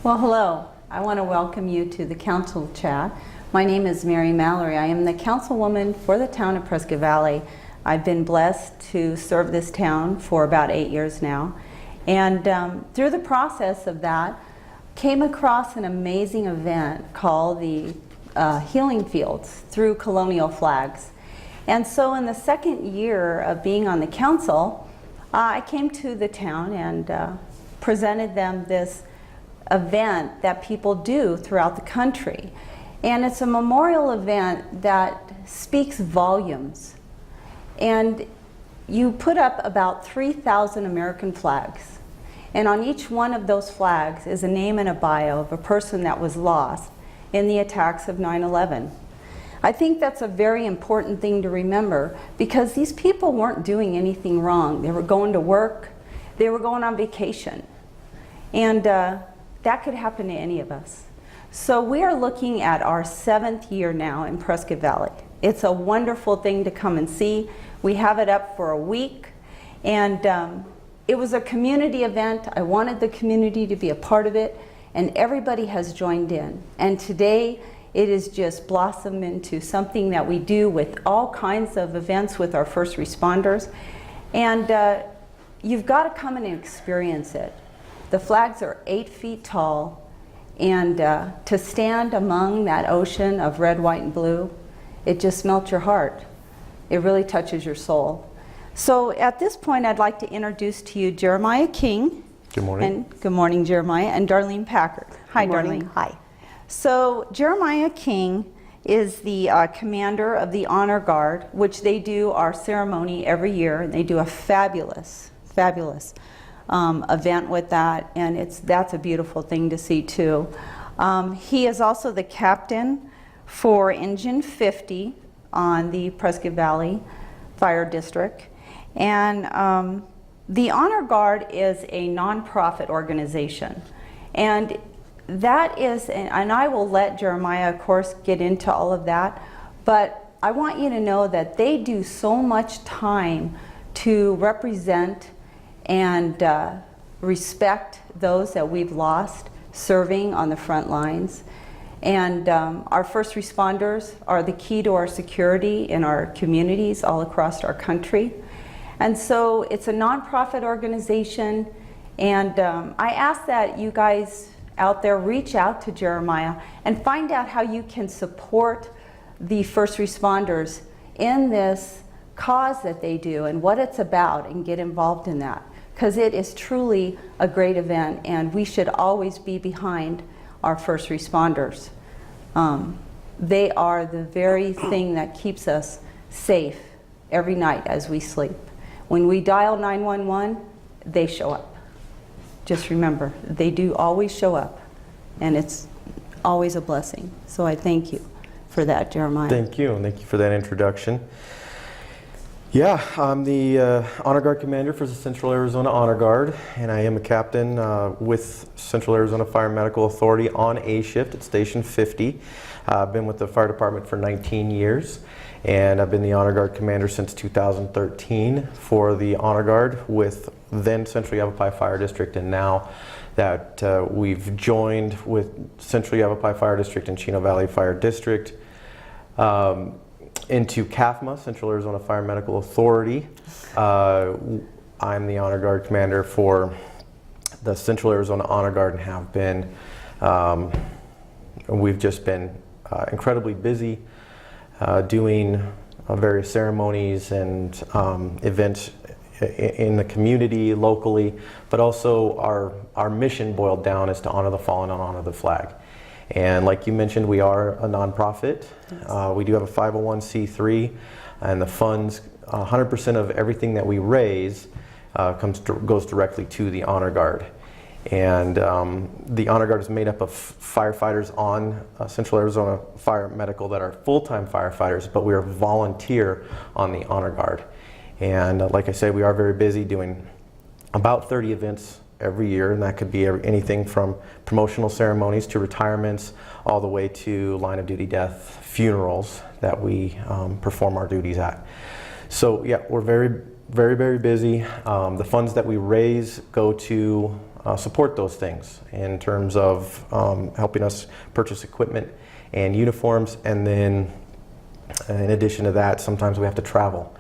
Well, hello. I want to welcome you to the council chat. My name is Mary Mallory. I am the councilwoman for the town of Prescott Valley. I've been blessed to serve this town for about 8 years now. And through the process of that, came across an amazing event called the Healing Fields through Colonial Flags. And so in the second year of being on the council, I came to the town and presented them this event that people do throughout the country. And it's a memorial event that speaks volumes. And you put up about 3,000 American flags. And on each one of those flags is a name and a bio of a person that was lost in the attacks of 9/11. I think that's a very important thing to remember, because these people weren't doing anything wrong. They were going to work, they were going on vacation. And that could happen to any of us. So we are looking at our 7th year now in Prescott Valley. It's a wonderful thing to come and see. We have it up for a week, and it was a community event. I wanted the community to be a part of it, and everybody has joined in. And today it is just blossomed into something that we do with all kinds of events with our first responders. And you've got to come and experience it. The flags are 8 feet tall, and to stand among that ocean of red, white, and blue, it just melts your heart. It really touches your soul. So at this point, I'd like to introduce to you Jeremiah King. Good morning. And good morning, Jeremiah, and Darlene Packard. Hi, Darlene. Hi. So Jeremiah King is the commander of the Honor Guard, which they do our ceremony every year, and they do a fabulous event with that, and that's a beautiful thing to see too. He is also the captain for Engine 50 on the Prescott Valley Fire District. And the Honor Guard is a nonprofit organization, and that is, and I will let Jeremiah, of course, get into all of that, but I want you to know that they do so much time to represent and respect those that we've lost serving on the front lines. And our first responders are the key to our security in our communities all across our country. And so it's a nonprofit organization, and I ask that you guys out there reach out to Jeremiah and find out how you can support the first responders in this cause that they do and what it's about, and get involved in that, because it is truly a great event, and we should always be behind our first responders. They are the very thing that keeps us safe every night as we sleep. When we dial 911, they show up. Just remember, they do always show up, and it's always a blessing. So I thank you for that, Jeremiah. Thank you, and thank you for that introduction. Yeah, I'm the Honor Guard Commander for the Central Arizona Honor Guard, and I am a captain with Central Arizona Fire Medical Authority on A shift at Station 50. I've been with the fire department for 19 years, and I've been the Honor Guard Commander since 2013 for the Honor Guard with then Central Yavapai Fire District, and now that we've joined with Central Yavapai Fire District and Chino Valley Fire District, into CAFMA, Central Arizona Fire Medical Authority. I'm the Honor Guard Commander for the Central Arizona Honor Guard, and have been, we've just been incredibly busy doing various ceremonies and events in the community locally, but also our mission boiled down is to honor the fallen and honor the flag. And like you mentioned, we are a nonprofit. Yes. We do have a 501c3, and the funds, 100% of everything that we raise goes directly to the Honor Guard. And the Honor Guard is made up of firefighters on Central Arizona Fire Medical that are full-time firefighters, but we are volunteer on the Honor Guard. And like I said, we are very busy doing about 30 events every year, and that could be anything from promotional ceremonies to retirements, all the way to line of duty death funerals that we perform our duties at. So yeah, we're very, very busy. The funds that we raise go to support those things in terms of helping us purchase equipment and uniforms. And then in addition to that, sometimes we have to travel.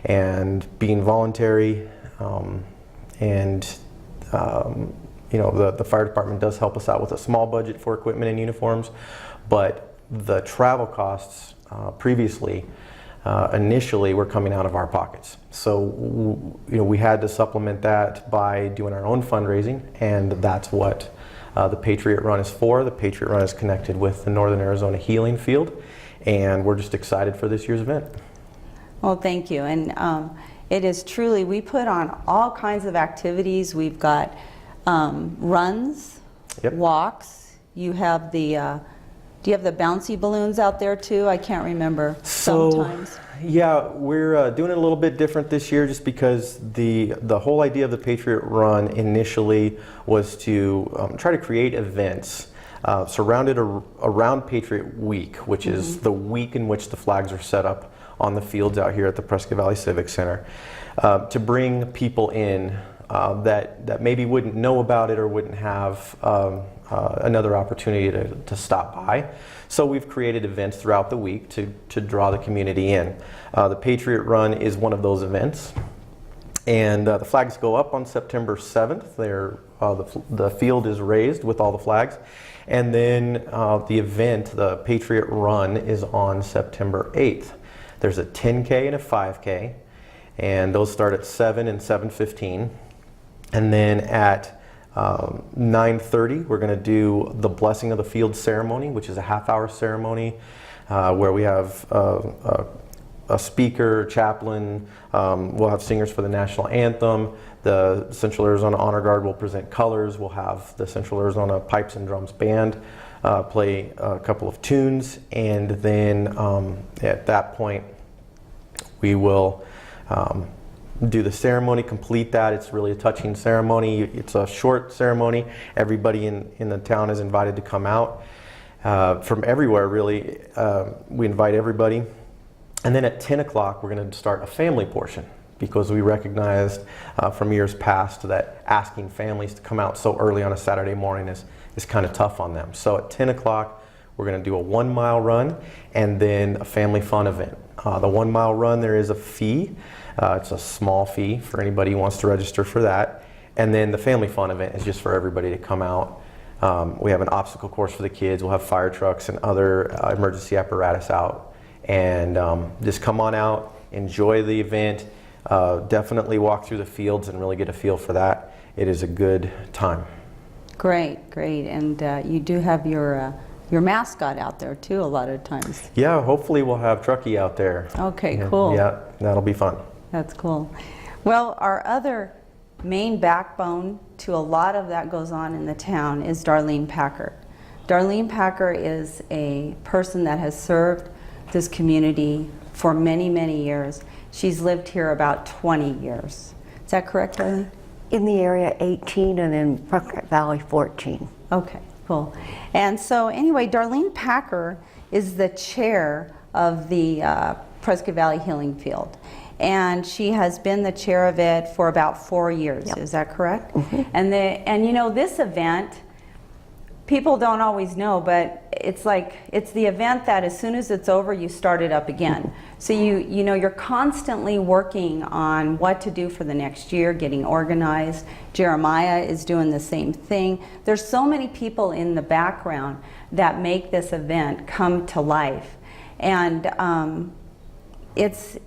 And being voluntary the fire department does help us out with a small budget for equipment and uniforms, but the travel costs previously initially were coming out of our pockets. So we had to supplement that by doing our own fundraising, and that's what the Patriot Run is for. The Patriot Run is connected with the Northern Arizona Healing Field, and we're just excited for this year's event. Well, thank you. And it is truly, we put on all kinds of activities. We've got runs, Yep. walks. You have the, do you have the bouncy balloons out there too? I can't remember sometimes. Yeah, we're doing it a little bit different this year just because the whole idea of the Patriot Run initially was to try to create events surrounded around Patriot Week, which is the week in which the flags are set up on the fields out here at the Prescott Valley Civic Center, to bring people in that maybe wouldn't know about it or wouldn't have another opportunity to stop by. So we've created events throughout the week to draw the community in. The Patriot Run is one of those events. And the flags go up on September 7th. The field is raised with all the flags. And then the event, the Patriot Run, is on September 8th. There's a 10K and a 5K, and those start at 7 and 7:15. And then at 9:30, we're going to do the Blessing of the Field ceremony, which is a half-hour ceremony where we have a speaker, chaplain, we'll have singers for the national anthem. The Central Arizona Honor Guard will present colors. We'll have the Central Arizona Pipes and Drums Band play a couple of tunes, and then at that point we will do the ceremony, complete that. It's really a touching ceremony. It's a short ceremony. Everybody in the town is invited to come out from everywhere, really. We invite everybody. And then at 10 o'clock, we're going to start a family portion, because we recognized from years past that asking families to come out so early on a Saturday morning is kind of tough on them. So at 10 o'clock, we're going to do a 1 mile run and then a family fun event. The 1 mile run, there is a fee. It's a small fee for anybody who wants to register for that. And then the family fun event is just for everybody to come out. We have an obstacle course for the kids. We'll have fire trucks and other emergency apparatus out. And just come on out, enjoy the event. Definitely walk through the fields and really get a feel for that. It is a good time. Great, great. And you do have your mascot out there too a lot of times. Yeah, hopefully we'll have Truckee out there. Okay, cool. Yeah, that'll be fun. That's cool. Well, our other main backbone to a lot of that goes on in the town is Darlene Packard. Darlene Packard is a person that has served this community for many, many years. She's lived here about 20 years. Is that correct, Darlene? In the area 18, and in Prescott Valley 14. Okay, cool. And so anyway, Darlene Packard is the chair of the Prescott Valley Healing Field. And she has been the chair of it for about 4 years. Yep. Is that correct? Mm-hmm. And you know, this event, people don't always know, but it's the event that as soon as it's over, you start it up again. So you know, you're constantly working on what to do for the next year, getting organized. Jeremiah is doing the same thing. There's so many people in the background that make this event come to life. And it's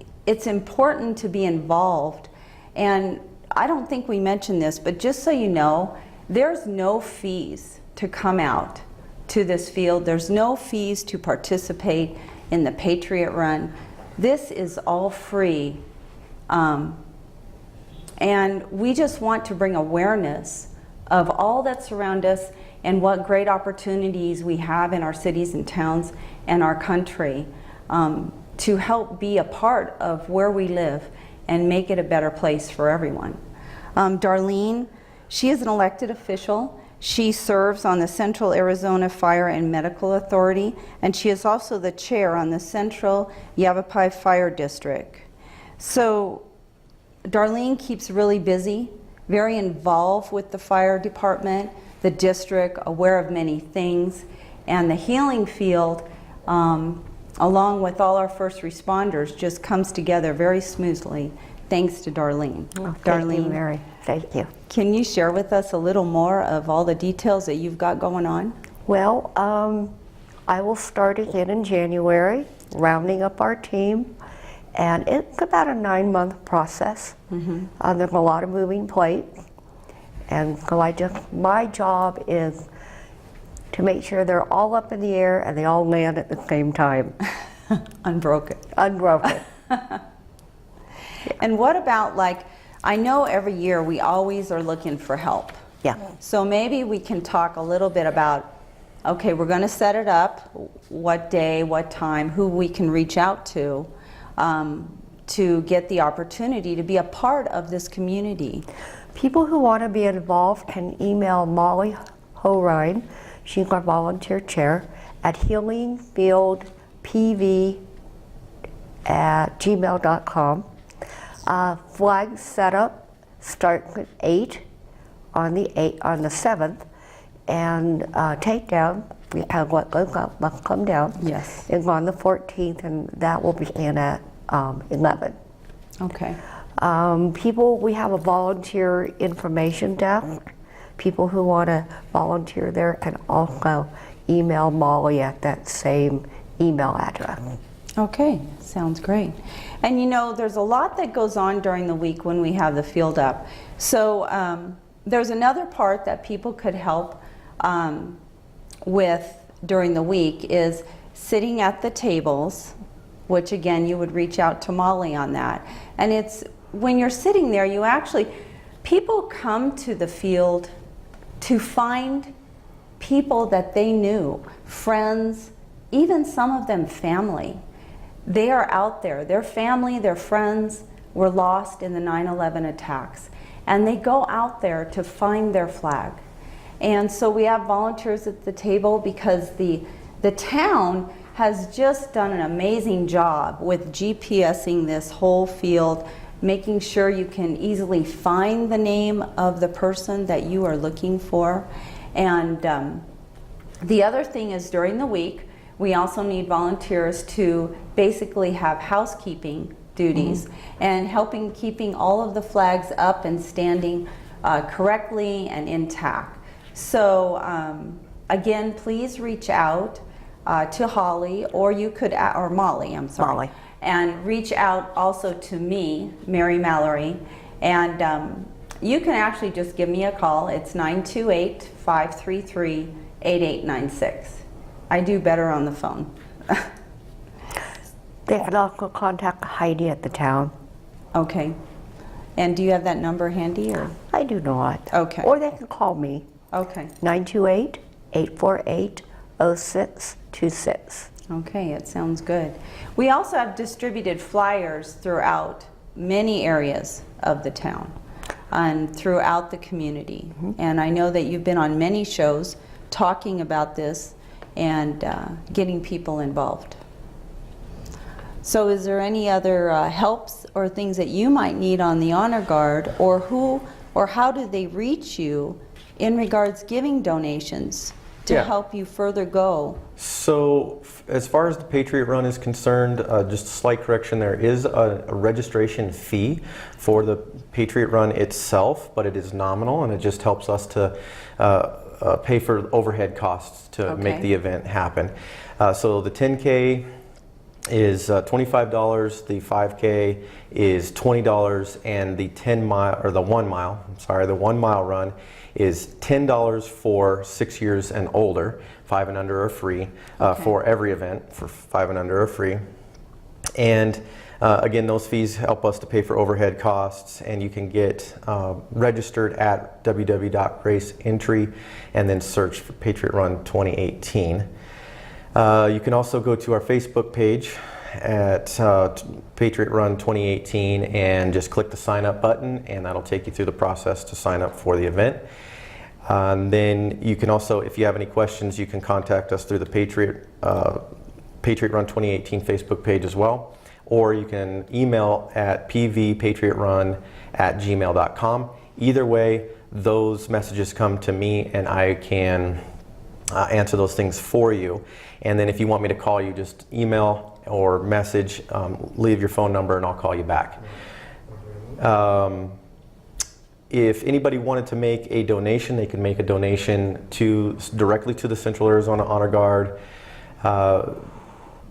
important to be involved. And I don't think we mentioned this, but just so you know, there's no fees to come out to this field. There's no fees to participate in the Patriot Run. This is all free. And we just want to bring awareness of all that surround us and what great opportunities we have in our cities and towns and our country to help be a part of where we live and make it a better place for everyone. Darlene, she is an elected official. She serves on the Central Arizona Fire and Medical Authority, and she is also the chair on the Central Yavapai Fire District. So Darlene keeps really busy. very involved with the fire department, the district, aware of many things, and the healing field, along with all our first responders, just comes together very smoothly, thanks to Darlene. Oh, thank you, Mary. Thank you. Can you share with us a little more of all the details that you've got going on? Well, I will start again in January, rounding up our team, and it's about a 9-month process. There's a lot of moving plates, and so my job is to make sure they're all up in the air and they all land at the same time. Unbroken. Unbroken. And what about, like, I know every year we always are looking for help. Yeah. So maybe we can talk a little bit about, okay, we're going to set it up, what day, what time, who we can reach out to get the opportunity to be a part of this community. People who want to be involved can email Molly Horine, she's our volunteer chair, at healingfieldpv@gmail.com. Flag setup starts at 8 on the 7th, and takedown, we have what goes up must come down. Yes. Is on the 14th, and that will begin at 11. Okay. We have a volunteer information desk. People who want to volunteer there can also email Molly at that same email address. Okay, sounds great. And you know, there's a lot that goes on during the week when we have the field up. So there's another part that people could help with during the week is sitting at the tables, which again, you would reach out to Molly on that. And it's when you're sitting there, people come to the field to find people that they knew, friends, even some of them family. They are out there. Their family, their friends were lost in the 9/11 attacks. And they go out there to find their flag. And so we have volunteers at the table because the town has just done an amazing job with GPSing this whole field, making sure you can easily find the name of the person that you are looking for. And the other thing is during the week, we also need volunteers to basically have housekeeping duties and keeping all of the flags up and standing correctly and intact. So again, please reach out to Holly, or or Molly, I'm sorry. Molly. And reach out also to me, Mary Mallory, and you can actually just give me a call. It's 928-533-8896. I do better on the phone. They can also contact Heidi at the town. Okay. And do you have that number handy, or? I do not. Okay. Or they can call me, Okay. 928-848-0626. Okay, it sounds good. We also have distributed flyers throughout many areas of the town and throughout the community. And I know that you've been on many shows talking about this and getting people involved. So is there any other helps or things that you might need on the Honor Guard, or how do they reach you in regards giving donations to help you further go? So as far as the Patriot Run is concerned, just a slight correction, there is a registration fee for the Patriot Run itself, but it is nominal, and it just helps us to pay for overhead costs to make the event happen. So the 10K is $25, the 5K is $20, and the 1 mile run is $10 for 6 years and older. 5 and under are free for every event. For 5 and under are free. And again, those fees help us to pay for overhead costs, and you can get registered at www.graceentry and then search for Patriot Run 2018. You can also go to our Facebook page at Patriot Run 2018 and just click the sign up button, and that'll take you through the process to sign up for the event. Then you can also, if you have any questions, you can contact us through the Patriot Run 2018 Facebook page as well, or you can email at pvpatriotrun@gmail.com. either way, those messages come to me and I can answer those things for you. And then if you want me to call you, just email or message, leave your phone number and I'll call you back. If anybody wanted to make a donation, they can make a donation directly to the Central Arizona Honor Guard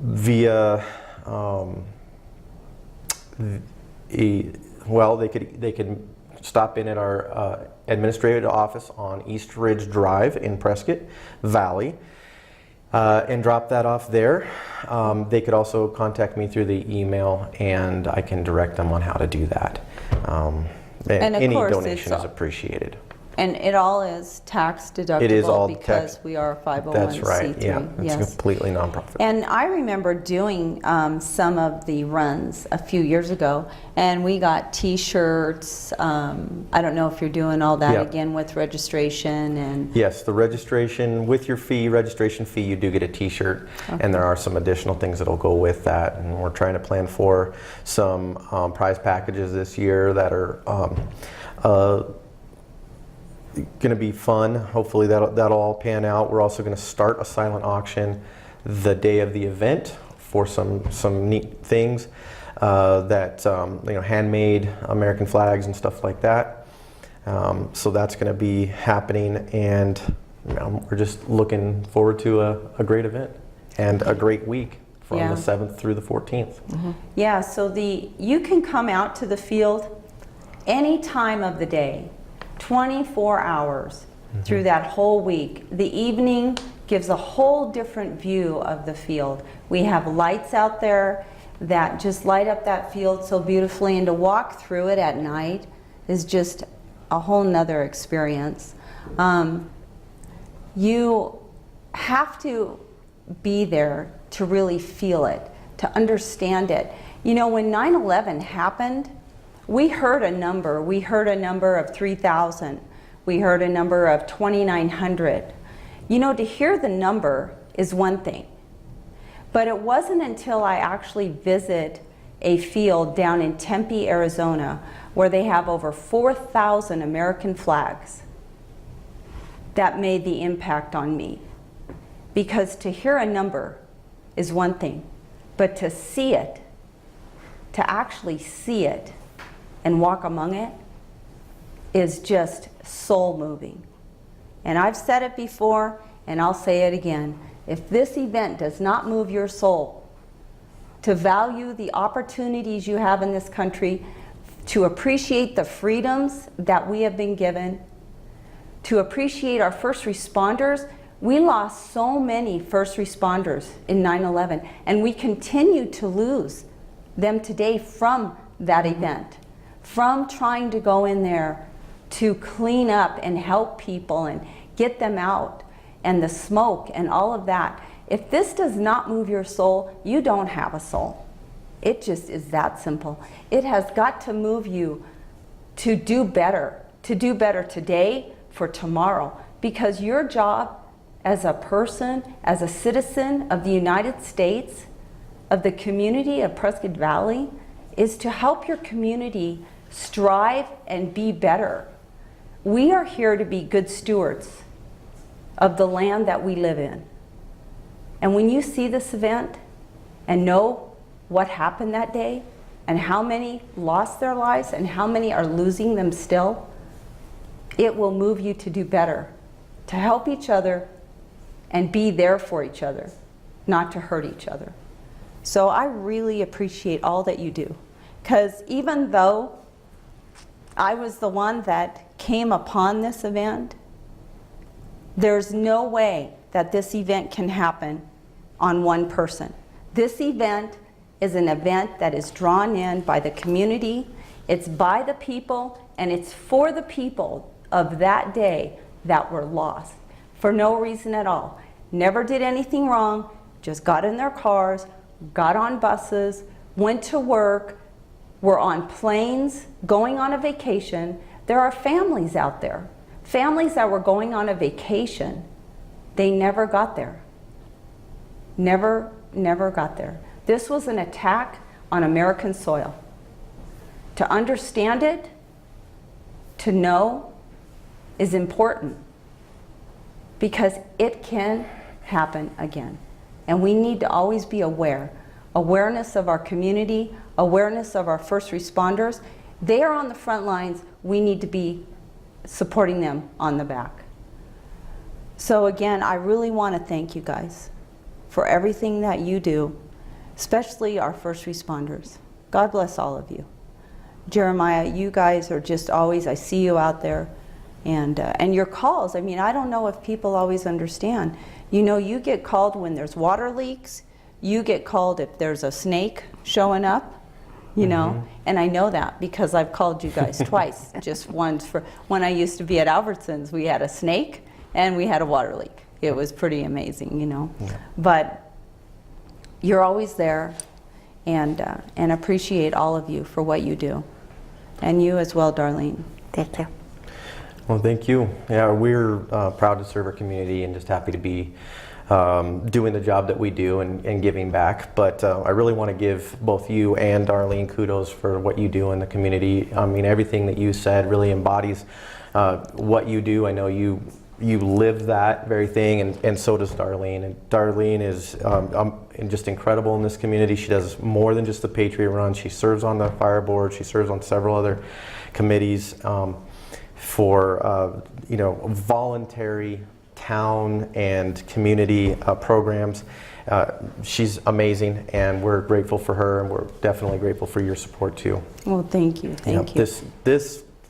via they could stop in at our administrative office on East Ridge Drive in Prescott Valley and drop that off there. They could also contact me through the email and I can direct them on how to do that. And of any course, donation is appreciated. And it all is tax deductible It is all because tax. we are a 501c3. That's right. Yeah, it's completely nonprofit. And I remember doing some of the runs a few years ago, and we got T-shirts. I don't know if you're doing all that again with registration and. Yes, the registration with your registration fee, you do get a T-shirt, and there are some additional things that'll go with that. And we're trying to plan for some prize packages this year that are. Going to be fun. Hopefully that'll all pan out. We're also going to start a silent auction the day of the event for some neat things that handmade American flags and stuff like that. So that's going to be happening, and we're just looking forward to a great event and a great week from the 7th through the 14th. Mm-hmm. Yeah. So you can come out to the field any time of the day. 24 hours through that whole week. The evening gives a whole different view of the field. We have lights out there that just light up that field so beautifully, and to walk through it at night is just a whole nother experience. You have to be there to really feel it, to understand it. You know, when 9/11 happened, we heard a number. We heard a number of 3,000. We heard a number of 2,900. You know, to hear the number is one thing. But it wasn't until I actually visit a field down in Tempe, Arizona, where they have over 4,000 American flags, that made the impact on me. Because to hear a number is one thing, but to see it, to actually see it, and walk among it is just soul moving. And I've said it before, and I'll say it again. If this event does not move your soul to value the opportunities you have in this country, to appreciate the freedoms that we have been given, to appreciate our first responders. We lost so many first responders in 9/11, and we continue to lose them today from that event. From trying to go in there to clean up and help people and get them out, and the smoke and all of that. If this does not move your soul, you don't have a soul. It just is that simple. It has got to move you to do better today for tomorrow, because your job as a person, as a citizen of the United States, of the community of Prescott Valley, is to help your community strive and be better. We are here to be good stewards of the land that we live in. And when you see this event and know what happened that day and how many lost their lives and how many are losing them still, it will move you to do better, to help each other and be there for each other, not to hurt each other. So I really appreciate all that you do, because even though I was the one that came upon this event, there's no way that this event can happen on one person. This event is an event that is drawn in by the community, it's by the people, and it's for the people of that day that were lost for no reason at all. Never did anything wrong, just got in their cars, got on buses, went to work, were on planes, going on a vacation. There are families out there, families that were going on a vacation. They never got there. Never got there. This was an attack on American soil. To understand it, to know is important because it can happen again. And we need to always be aware. Awareness of our community, awareness of our first responders. They are on the front lines. We need to be supporting them on the back. So again, I really want to thank you guys for everything that you do, especially our first responders. God bless all of you. Jeremiah, you guys are just always, I see you out there. And your calls, I mean, I don't know if people always understand. You know, you get called when there's water leaks. You get called if there's a snake showing up, you know. And I know that because I've called you guys twice. Just once for when I used to be at Albertsons, we had a snake and we had a water leak. It was pretty amazing, you know. Yeah. But you're always there, and appreciate all of you for what you do. And you as well, Darlene. Thank you. Well, thank you. Yeah, we're proud to serve our community and just happy to be doing the job that we do and giving back. But I really want to give both you and Darlene kudos for what you do in the community. I mean, everything that you said really embodies what you do. I know you live that very thing, and so does Darlene. And Darlene is just incredible in this community. She does more than just the Patriot run. She serves on the fire board. She serves on several other committees for you know, voluntary town and community programs. She's amazing, and we're grateful for her, and we're definitely grateful for your support too. Well, thank you. Thank you.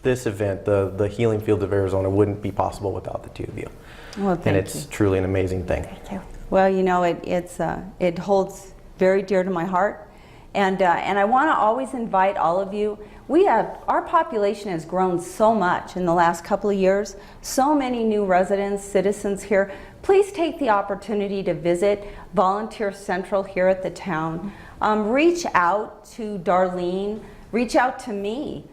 This event, the Healing Fields of Arizona, wouldn't be possible without the two of you. Well, thank and it's you. truly an amazing thing. Thank you. Well, you know, it holds very dear to my heart, and I want to always invite all of you. Our population has grown so much in the last couple of years. So many new residents, citizens here. Please take the opportunity to visit Volunteer Central here at the town. Reach out to Darlene. Reach out to me.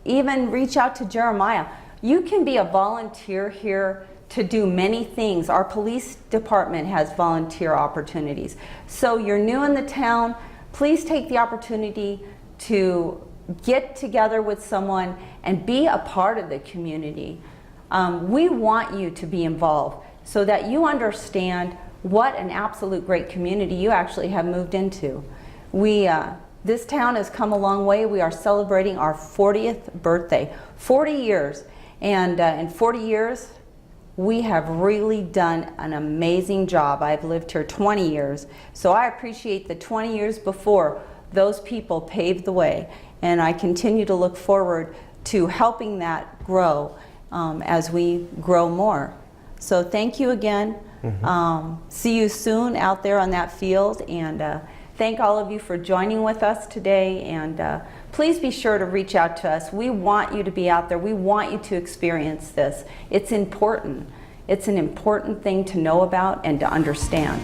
Even reach out to Jeremiah. You can be a volunteer here to do many things. Our police department has volunteer opportunities. So you're new in the town, please take the opportunity to get together with someone and be a part of the community. We want you to be involved so that you understand what an absolute great community you actually have moved into. This town has come a long way. We are celebrating our 40th birthday, 40 years. And in 40 years, we have really done an amazing job. I've lived here 20 years, so I appreciate the 20 years before those people paved the way. And I continue to look forward to helping that grow as we grow more. So thank you again. See you soon out there on that field, and thank all of you for joining with us today, and please be sure to reach out to us. We want you to be out there. We want you to experience this. It's important. It's an important thing to know about and to understand.